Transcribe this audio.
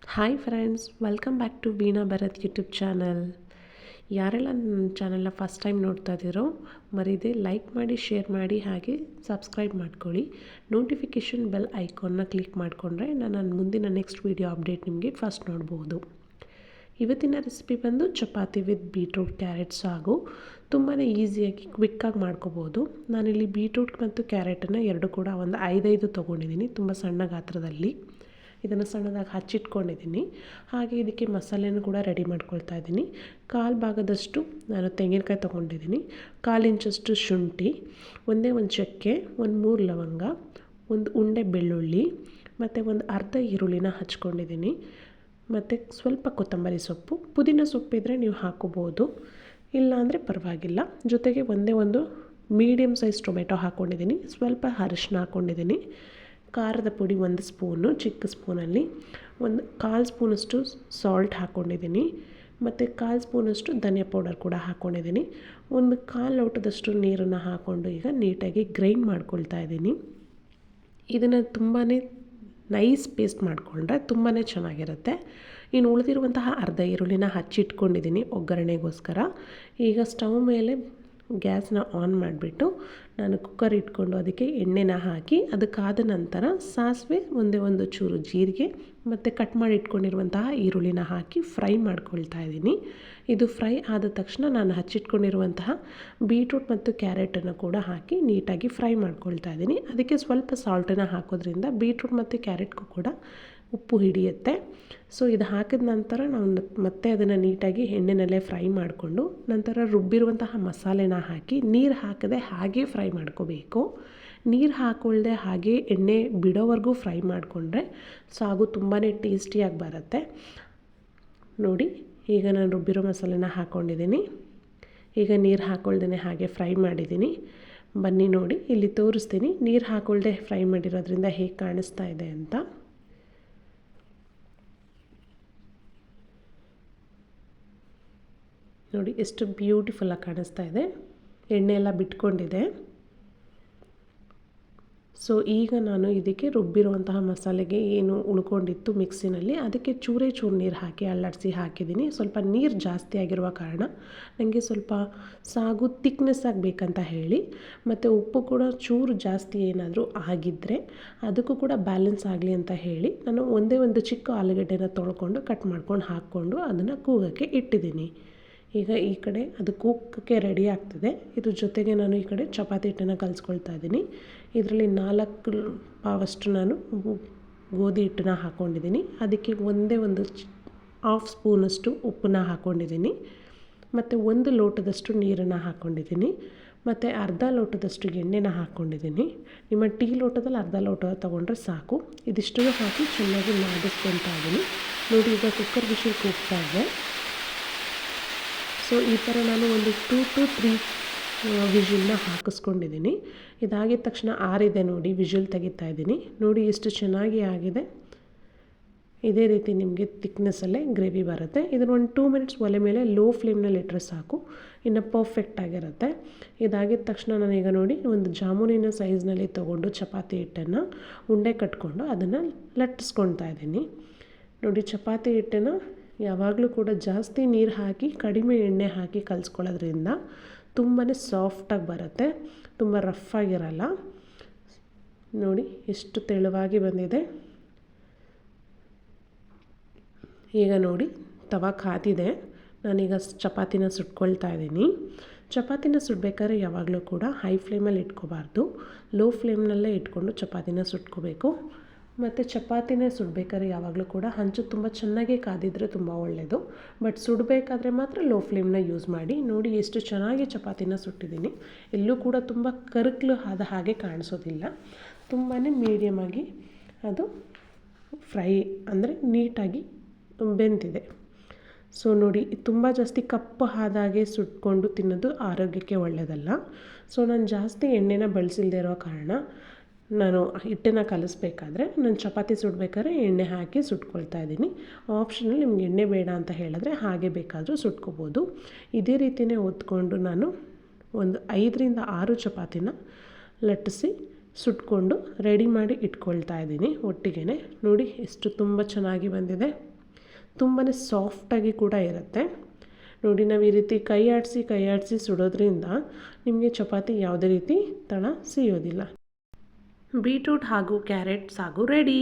Hi friends, welcome back to Veena Bharat YouTube channel. ಯಾರೆಲ್ಲ ನನ್ನ ಚಾನಲ್ನ ಫಸ್ಟ್ ಟೈಮ್ ನೋಡ್ತಾ ಇದ್ದೀರೋ ಮರೀದೆ ಲೈಕ್ ಮಾಡಿ, ಶೇರ್ ಮಾಡಿ, ಹಾಗೆ ಸಬ್ಸ್ಕ್ರೈಬ್ ಮಾಡ್ಕೊಳ್ಳಿ. ನೋಟಿಫಿಕೇಷನ್ ಬೆಲ್ ಐಕಾನ್ನ ಕ್ಲಿಕ್ ಮಾಡಿಕೊಂಡ್ರೆ ನನ್ನ ಮುಂದಿನ ನೆಕ್ಸ್ಟ್ ವೀಡಿಯೋ ಅಪ್ಡೇಟ್ ನಿಮಗೆ ಫಸ್ಟ್ ನೋಡ್ಬೋದು. ಇವತ್ತಿನ ರೆಸಿಪಿ ಬಂದು ಚಪಾತಿ ವಿತ್ ಬೀಟ್ರೂಟ್ ಕ್ಯಾರೆಟ್ ಸಾಗು. ತುಂಬಾ ಈಸಿಯಾಗಿ ಕ್ವಿಕ್ಕಾಗಿ ಮಾಡ್ಕೋಬೋದು. ನಾನಿಲ್ಲಿ ಬೀಟ್ರೂಟ್ ಮತ್ತು ಕ್ಯಾರೆಟನ್ನು ಎರಡು ಕೂಡ ಒಂದು 5 ತೊಗೊಂಡಿದ್ದೀನಿ, ತುಂಬ ಸಣ್ಣ ಗಾತ್ರದಲ್ಲಿ. ಇದನ್ನು ಸಣ್ಣದಾಗಿ ಹಚ್ಚಿಟ್ಕೊಂಡಿದ್ದೀನಿ. ಹಾಗೆ ಇದಕ್ಕೆ ಮಸಾಲೆನೂ ಕೂಡ ರೆಡಿ ಮಾಡ್ಕೊಳ್ತಾ ಇದ್ದೀನಿ. ಕಾಲು ಭಾಗದಷ್ಟು ನಾನು ತೆಂಗಿನಕಾಯಿ ತೊಗೊಂಡಿದ್ದೀನಿ, 1/4 ಇಂಚಷ್ಟು ಶುಂಠಿ, ಒಂದೇ ಒಂದು ಚಕ್ಕೆ, ಒಂದು 3 ಲವಂಗ, ಒಂದು ಉಂಡೆ ಬೆಳ್ಳುಳ್ಳಿ ಮತ್ತು ಒಂದು ಅರ್ಧ ಈರುಳ್ಳಿನ ಹಚ್ಕೊಂಡಿದ್ದೀನಿ. ಮತ್ತು ಸ್ವಲ್ಪ ಕೊತ್ತಂಬರಿ ಸೊಪ್ಪು, ಪುದೀನ ಸೊಪ್ಪಿದ್ರೆ ನೀವು ಹಾಕೋಬೋದು, ಇಲ್ಲಾಂದರೆ ಪರವಾಗಿಲ್ಲ. ಜೊತೆಗೆ ಒಂದೇ ಒಂದು ಮೀಡಿಯಮ್ ಸೈಜ್ ಟೊಮೆಟೊ ಹಾಕ್ಕೊಂಡಿದ್ದೀನಿ, ಸ್ವಲ್ಪ ಅರಿಶಿನ ಹಾಕ್ಕೊಂಡಿದ್ದೀನಿ, ಖಾರದ ಪುಡಿ 1 ಸ್ಪೂನು ಚಿಕ್ಕ ಸ್ಪೂನಲ್ಲಿ, ಒಂದು 1/4 ಸ್ಪೂನಷ್ಟು ಸಾಲ್ಟ್ ಹಾಕ್ಕೊಂಡಿದ್ದೀನಿ, ಮತ್ತು 1/4 ಸ್ಪೂನಷ್ಟು ಧನಿಯಾ ಪೌಡರ್ ಕೂಡ ಹಾಕ್ಕೊಂಡಿದ್ದೀನಿ. ಒಂದು 1/4 ಲೋಟದಷ್ಟು ನೀರನ್ನು ಹಾಕ್ಕೊಂಡು ಈಗ ನೀಟಾಗಿ ಗ್ರೈಂಡ್ ಮಾಡ್ಕೊಳ್ತಾ ಇದ್ದೀನಿ. ಇದನ್ನು ತುಂಬಾ ನೈಸ್ ಪೇಸ್ಟ್ ಮಾಡಿಕೊಂಡ್ರೆ ತುಂಬಾ ಚೆನ್ನಾಗಿರುತ್ತೆ. ಇನ್ನು ಉಳಿದಿರುವಂತಹ ಅರ್ಧ ಈರುಳ್ಳಿನ ಹಚ್ಚಿಟ್ಕೊಂಡಿದ್ದೀನಿ ಒಗ್ಗರಣೆಗೋಸ್ಕರ. ಈಗ ಸ್ಟವ್ ಮೇಲೆ ಗ್ಯಾಸ್ನ ಆನ್ ಮಾಡಿಬಿಟ್ಟು ನಾನು ಕುಕ್ಕರ್ ಇಟ್ಕೊಂಡು ಅದಕ್ಕೆ ಎಣ್ಣೆನ ಹಾಕಿ, ಅದಕ್ಕಾದ ನಂತರ ಸಾಸಿವೆ, ಒಂದೇ ಒಂದು ಚೂರು ಜೀರಿಗೆ ಮತ್ತು ಕಟ್ ಮಾಡಿ ಇಟ್ಕೊಂಡಿರುವಂತಹ ಈರುಳ್ಳಿನ ಹಾಕಿ ಫ್ರೈ ಮಾಡ್ಕೊಳ್ತಾ ಇದ್ದೀನಿ. ಇದು ಫ್ರೈ ಆದ ತಕ್ಷಣ ನಾನು ಹಚ್ಚಿಟ್ಕೊಂಡಿರುವಂತಹ ಬೀಟ್ರೂಟ್ ಮತ್ತು ಕ್ಯಾರೆಟನ್ನು ಕೂಡ ಹಾಕಿ ನೀಟಾಗಿ ಫ್ರೈ ಮಾಡ್ಕೊಳ್ತಾ ಇದ್ದೀನಿ. ಅದಕ್ಕೆ ಸ್ವಲ್ಪ ಸಾಲ್ಟನ್ನು ಹಾಕೋದ್ರಿಂದ ಬೀಟ್ರೂಟ್ ಮತ್ತು ಕ್ಯಾರೆಟ್ಗೂ ಕೂಡ ಉಪ್ಪು ಹಿಡಿಯುತ್ತೆ. ಸೊ ಇದು ಹಾಕಿದ ನಂತರ ನಾವು ಮತ್ತೆ ಅದನ್ನು ನೀಟಾಗಿ ಎಣ್ಣೆನಲ್ಲೇ ಫ್ರೈ ಮಾಡಿಕೊಂಡು ನಂತರ ರುಬ್ಬಿರುವಂತಹ ಮಸಾಲೆನ ಹಾಕಿ ನೀರು ಹಾಕದೆ ಹಾಗೇ ಫ್ರೈ ಮಾಡ್ಕೋಬೇಕು. ನೀರು ಹಾಕ್ಕೊಳ್ದೆ ಹಾಗೇ ಎಣ್ಣೆ ಬಿಡೋವರೆಗೂ ಫ್ರೈ ಮಾಡಿಕೊಂಡ್ರೆ ಸಾಗು ತುಂಬಾ ಟೇಸ್ಟಿಯಾಗಿ ಬರುತ್ತೆ. ನೋಡಿ, ಈಗ ನಾನು ರುಬ್ಬಿರೋ ಮಸಾಲೆನ ಹಾಕ್ಕೊಂಡಿದ್ದೀನಿ. ಈಗ ನೀರು ಹಾಕ್ಕೊಳ್ದೇ ಹಾಗೆ ಫ್ರೈ ಮಾಡಿದ್ದೀನಿ. ಬನ್ನಿ ನೋಡಿ, ಇಲ್ಲಿ ತೋರಿಸ್ತೀನಿ ನೀರು ಹಾಕ್ಕೊಳ್ದೆ ಫ್ರೈ ಮಾಡಿರೋದ್ರಿಂದ ಹೇಗೆ ಕಾಣಿಸ್ತಾ ಇದೆ ಅಂತ. ನೋಡಿ ಎಷ್ಟು ಬ್ಯೂಟಿಫುಲ್ಲಾಗಿ ಕಾಣಿಸ್ತಾ ಇದೆ, ಎಣ್ಣೆ ಎಲ್ಲ ಬಿಟ್ಕೊಂಡಿದೆ. ಸೊ ಈಗ ನಾನು ಇದಕ್ಕೆ ರುಬ್ಬಿರುವಂತಹ ಮಸಾಲೆಗೆ ಏನು ಉಳ್ಕೊಂಡಿತ್ತು ಮಿಕ್ಸಿನಲ್ಲಿ, ಅದಕ್ಕೆ ಚೂರು ನೀರು ಹಾಕಿ ಅಲ್ಲಾಡಿಸಿ ಹಾಕಿದ್ದೀನಿ. ಸ್ವಲ್ಪ ನೀರು ಜಾಸ್ತಿ ಆಗಿರುವ ಕಾರಣ ನನಗೆ ಸ್ವಲ್ಪ ಸಾಗು ತಿಕ್ನೆಸ್ ಆಗಬೇಕಂತ ಹೇಳಿ, ಮತ್ತು ಉಪ್ಪು ಕೂಡ ಚೂರು ಜಾಸ್ತಿ ಏನಾದರೂ ಆಗಿದ್ದರೆ ಅದಕ್ಕೂ ಕೂಡ ಬ್ಯಾಲೆನ್ಸ್ ಆಗಲಿ ಅಂತ ಹೇಳಿ ನಾನು ಒಂದೇ ಒಂದು ಚಿಕ್ಕ ಆಲೂಗಡ್ಡೆನ ತೊಳ್ಕೊಂಡು ಕಟ್ ಮಾಡ್ಕೊಂಡು ಹಾಕ್ಕೊಂಡು ಅದನ್ನು ಕೂಗೋಕ್ಕೆ ಇಟ್ಟಿದ್ದೀನಿ. ಈಗ ಈ ಕಡೆ ಅದು ಕೂಗೋಕ್ಕೆ ರೆಡಿ ಆಗ್ತಿದೆ. ಇದ್ರ ಜೊತೆಗೆ ನಾನು ಈ ಕಡೆ ಚಪಾತಿ ಹಿಟ್ಟನ್ನು ಕಲಿಸ್ಕೊಳ್ತಾ ಇದ್ದೀನಿ. ಇದರಲ್ಲಿ 4 ಪಾವಷ್ಟು ನಾನು ಗೋಧಿ ಹಿಟ್ಟನ್ನ ಹಾಕ್ಕೊಂಡಿದ್ದೀನಿ. ಅದಕ್ಕೆ ಒಂದೇ ಒಂದು 1/2 ಸ್ಪೂನಷ್ಟು ಉಪ್ಪನ್ನ ಹಾಕ್ಕೊಂಡಿದ್ದೀನಿ, ಮತ್ತು 1 ಲೋಟದಷ್ಟು ನೀರನ್ನು ಹಾಕ್ಕೊಂಡಿದ್ದೀನಿ, ಮತ್ತು ಅರ್ಧ ಲೋಟದಷ್ಟು ಎಣ್ಣೆನ ಹಾಕ್ಕೊಂಡಿದ್ದೀನಿ. ನಿಮ್ಮ ಟೀ ಲೋಟದಲ್ಲಿ ಅರ್ಧ ಲೋಟ ತೊಗೊಂಡ್ರೆ ಸಾಕು. ಇದಿಷ್ಟನ್ನು ಹಾಕಿ ಚೆನ್ನಾಗಿ ನಾದಿಸ್ಕೊಳ್ತಾ ಇದ್ದೀನಿ. ನೋಡಿ, ಈಗ ಕುಕ್ಕರ್ ವಿಷಲ್ ಕೂಗ್ತಾ ಇದೆ. ಸೊ ಈ ಥರ ನಾನು ಒಂದು 2 to 3 ವಿಷಲ್ನ ಹಾಕಿಸ್ಕೊಂಡಿದ್ದೀನಿ. ಇದಾಗಿದ ತಕ್ಷಣ ಆರಿದೆ ನೋಡಿ, ವಿಷಲ್ ತೆಗಿತಾ ಇದ್ದೀನಿ. ನೋಡಿ ಎಷ್ಟು ಚೆನ್ನಾಗಿ ಆಗಿದೆ. ಇದೇ ರೀತಿ ನಿಮಗೆ ತಿಕ್ನೆಸ್ಸಲ್ಲೇ ಗ್ರೇವಿ ಬರುತ್ತೆ. ಇದನ್ನು ಒಂದು 2 ಮಿನಿಟ್ಸ್ ಒಲೆ ಮೇಲೆ ಲೋ ಫ್ಲೇಮ್ನಲ್ಲಿ ಇಟ್ಟರೆ ಸಾಕು, ಇನ್ನು ಪರ್ಫೆಕ್ಟಾಗಿರುತ್ತೆ. ಇದಾಗಿದ ತಕ್ಷಣ ನಾನೀಗ ನೋಡಿ ಒಂದು ಜಾಮೂನಿನ ಸೈಜ್ನಲ್ಲಿ ತೊಗೊಂಡು ಚಪಾತಿ ಹಿಟ್ಟನ್ನು ಉಂಡೆ ಕಟ್ಕೊಂಡು ಅದನ್ನು ಲಟ್ಟಿಸ್ಕೊಳ್ತಾ ಇದ್ದೀನಿ. ನೋಡಿ, ಚಪಾತಿ ಹಿಟ್ಟನ್ನು ಯಾವಾಗಲೂ ಕೂಡ ಜಾಸ್ತಿ ನೀರು ಹಾಕಿ ಕಡಿಮೆ ಎಣ್ಣೆ ಹಾಕಿ ಕಲಿಸ್ಕೊಳ್ಳೋದ್ರಿಂದ ತುಂಬಾ ಸಾಫ್ಟಾಗಿ ಬರುತ್ತೆ, ತುಂಬ ರಫ್ ಆಗಿರಲ್ಲ. ನೋಡಿ ಎಷ್ಟು ತೆಳುವಾಗಿ ಬಂದಿದೆ. ಈಗ ನೋಡಿ ತವಾ ಕಾದಿದೆ. ನಾನೀಗ ಚಪಾತಿನ ಸುಟ್ಕೊಳ್ತಾ ಇದ್ದೀನಿ. ಚಪಾತಿನ ಸುಡಬೇಕಾದ್ರೆ ಯಾವಾಗಲೂ ಕೂಡ ಹೈ ಫ್ಲೇಮಲ್ಲಿ ಇಟ್ಕೋಬಾರ್ದು, ಲೋ ಫ್ಲೇಮ್ನಲ್ಲೇ ಇಟ್ಕೊಂಡು ಚಪಾತಿನ ಸುಟ್ಕೋಬೇಕು. ಮತ್ತು ಚಪಾತಿನೇ ಸುಡಬೇಕಾದ್ರೆ ಯಾವಾಗಲೂ ಕೂಡ ಹಂಚು ತುಂಬ ಚೆನ್ನಾಗಿ ಕಾದಿದ್ರೆ ತುಂಬ ಒಳ್ಳೆಯದು. ಬಟ್ ಸುಡಬೇಕಾದ್ರೆ ಮಾತ್ರ ಲೋ ಫ್ಲೇಮ್ನ ಯೂಸ್ ಮಾಡಿ. ನೋಡಿ ಎಷ್ಟು ಚೆನ್ನಾಗಿ ಚಪಾತಿನ ಸುಟ್ಟಿದ್ದೀನಿ. ಎಲ್ಲೂ ಕೂಡ ತುಂಬ ಕರಕಲು ಆದ ಹಾಗೆ ಕಾಣಿಸೋದಿಲ್ಲ, ತುಂಬಾ ಮೀಡಿಯಮಾಗಿ ಅದು ಫ್ರೈ ಅಂದರೆ ನೀಟಾಗಿ ಬೆಂದಿದೆ. ಸೊ ನೋಡಿ, ತುಂಬ ಜಾಸ್ತಿ ಕಪ್ಪು ಆದಾಗೆ ಸುಟ್ಕೊಂಡು ತಿನ್ನೋದು ಆರೋಗ್ಯಕ್ಕೆ ಒಳ್ಳೆಯದಲ್ಲ. ಸೊ ನಾನು ಜಾಸ್ತಿ ಎಣ್ಣೆನ ಬಳಸಿಲ್ದೇ ಇರೋ ಕಾರಣ ನಾನು ಹಿಟ್ಟನ್ನು ಕಲಿಸ್ಬೇಕಾದ್ರೆ ನಾನು ಚಪಾತಿ ಸುಡಬೇಕಾದ್ರೆ ಎಣ್ಣೆ ಹಾಕಿ ಸುಟ್ಕೊಳ್ತಾ ಇದ್ದೀನಿ. ಆಪ್ಷನಲ್, ನಿಮ್ಗೆ ಎಣ್ಣೆ ಬೇಡ ಅಂತ ಹೇಳಿದ್ರೆ ಹಾಗೆ ಬೇಕಾದರೂ ಸುಟ್ಕೋಬೋದು. ಇದೇ ರೀತಿಯೇ ಹೊತ್ಕೊಂಡು ನಾನು ಒಂದು 5ರಿಂದ 6 ಚಪಾತಿನ ಲಟ್ಟಿಸಿ ಸುಟ್ಕೊಂಡು ರೆಡಿ ಮಾಡಿ ಇಟ್ಕೊಳ್ತಾ ಇದ್ದೀನಿ ಒಟ್ಟಿಗೆ. ನೋಡಿ ಎಷ್ಟು ತುಂಬ ಚೆನ್ನಾಗಿ ಬಂದಿದೆ. ತುಂಬಾ ಸಾಫ್ಟಾಗಿ ಕೂಡ ಇರುತ್ತೆ. ನೋಡಿ, ನಾವು ಈ ರೀತಿ ಕೈ ಆಡಿಸಿ ಸುಡೋದ್ರಿಂದ ನಿಮಗೆ ಚಪಾತಿ ಯಾವುದೇ ರೀತಿ ತಳ ಸಿಯೋದಿಲ್ಲ. ಬೀಟ್ರೂಟ್ ಹಾಗೂ ಕ್ಯಾರೆಟ್ ಸಾಗು ರೆಡಿ.